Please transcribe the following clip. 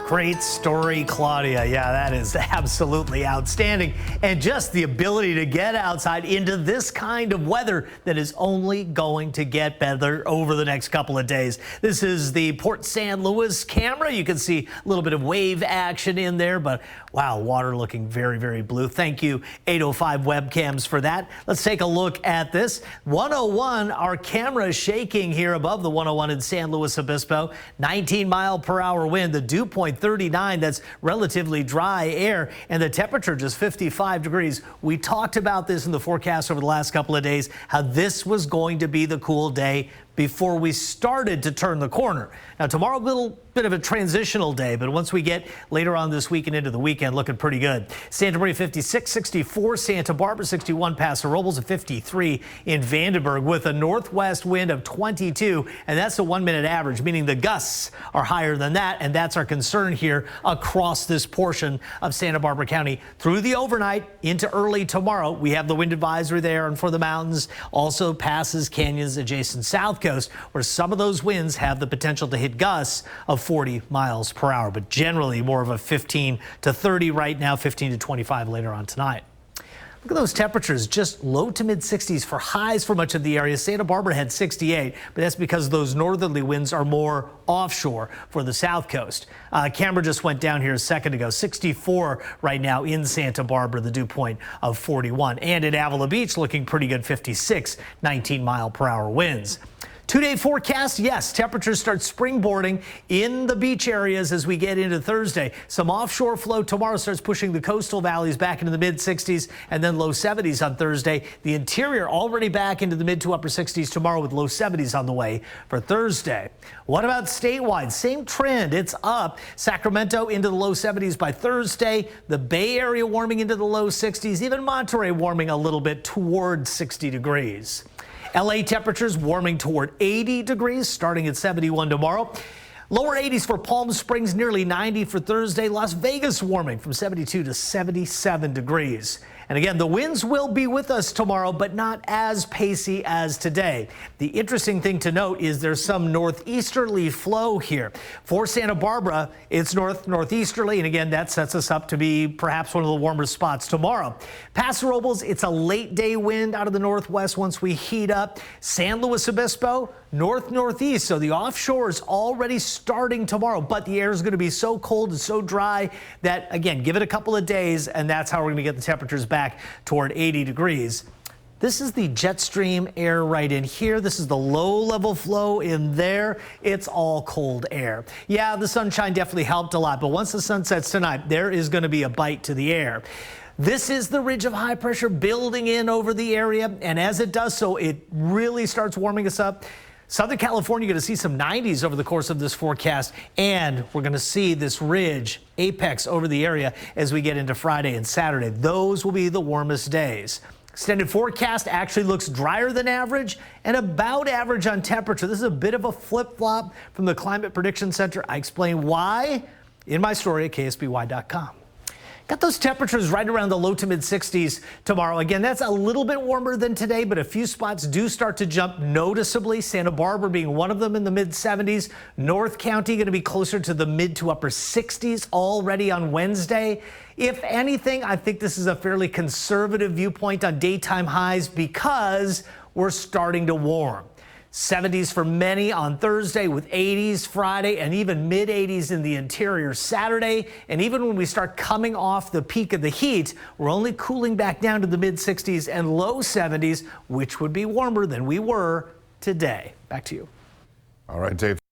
Great story, Claudia. Yeah, that is absolutely outstanding. And just the ability to get outside into this kind of weather that is only going to get better over the next couple of days. This is the Port San Luis camera. You can see a little bit of wave action in there, but wow, water looking very, very blue. Thank you, 805 webcams, for that. Let's take a look at this. 101, our camera is shaking here above the 101 in San Luis Obispo. 19-mile-per-hour wind. The dew point 39. That's relatively dry air, and the temperature just 55 degrees. We talked about this in the forecast over the last couple of days, how this was going to be the cool day before we started to turn the corner. Now, tomorrow, a little bit of a transitional day, but once we get later on this week and into the weekend, looking pretty good. Santa Maria 56, 64, Santa Barbara 61, Paso Robles at 53 in Vandenberg with a northwest wind of 22, and that's a 1-minute average, meaning the gusts are higher than that, and that's our concern here across this portion of Santa Barbara County through the overnight into early tomorrow. We have the wind advisory there, and for the mountains, also passes canyons adjacent south coast, where some of those winds have the potential to hit gusts of 40 miles per hour, but generally more of a 15 to 30 right now, 15 to 25 later on tonight. Look at those temperatures, just low to mid 60s for highs for much of the area. Santa Barbara had 68, but that's because those northerly winds are more offshore for the south coast. Camera just went down here a second ago, 64 right now in Santa Barbara, the dew point of 41. And at Avila Beach looking pretty good, 56, 19-mile-per-hour winds. 2-day forecast, yes, temperatures start springboarding in the beach areas as we get into Thursday. Some offshore flow tomorrow starts pushing the coastal valleys back into the mid-60s and then low 70s on Thursday. The interior already back into the mid to upper 60s tomorrow with low 70s on the way for Thursday. What about statewide? Same trend. It's up. Sacramento into the low 70s by Thursday. The Bay Area warming into the low 60s. Even Monterey warming a little bit toward 60 degrees. LA temperatures warming toward 80 degrees, starting at 71 tomorrow. Lower 80s for Palm Springs, nearly 90 for Thursday. Las Vegas warming from 72 to 77 degrees. And again, the winds will be with us tomorrow, but not as pacey as today. The interesting thing to note is there's some northeasterly flow here. For Santa Barbara, it's northeasterly, and again, that sets us up to be perhaps one of the warmer spots tomorrow. Paso Robles, it's a late day wind out of the northwest once we heat up. San Luis Obispo, northeast, so the offshore is already starting tomorrow, but the air is going to be so cold and so dry that, again, give it a couple of days, and that's how we're going to get the temperatures back toward 80 degrees. This is the jet stream air right in here. This is the low level flow in there. It's all cold air. Yeah, the sunshine definitely helped a lot, but once the sun sets tonight, there is going to be a bite to the air. This is the ridge of high pressure building in over the area, and as it does so, it really starts warming us up. Southern California, you're going to see some 90s over the course of this forecast, and we're going to see this ridge apex over the area as we get into Friday and Saturday. Those will be the warmest days. Extended forecast actually looks drier than average and about average on temperature. This is a bit of a flip-flop from the Climate Prediction Center. I explain why in my story at ksby.com. Got those temperatures right around the low to mid 60s tomorrow. Again, that's a little bit warmer than today, but a few spots do start to jump noticeably. Santa Barbara being one of them in the mid 70s. North County going to be closer to the mid to upper 60s already on Wednesday. If anything, I think this is a fairly conservative viewpoint on daytime highs because we're starting to warm. 70s for many on Thursday with 80s Friday and even mid 80s in the interior Saturday. And even when we start coming off the peak of the heat, we're only cooling back down to the mid 60s and low 70s, which would be warmer than we were today. Back to you. All right, Dave.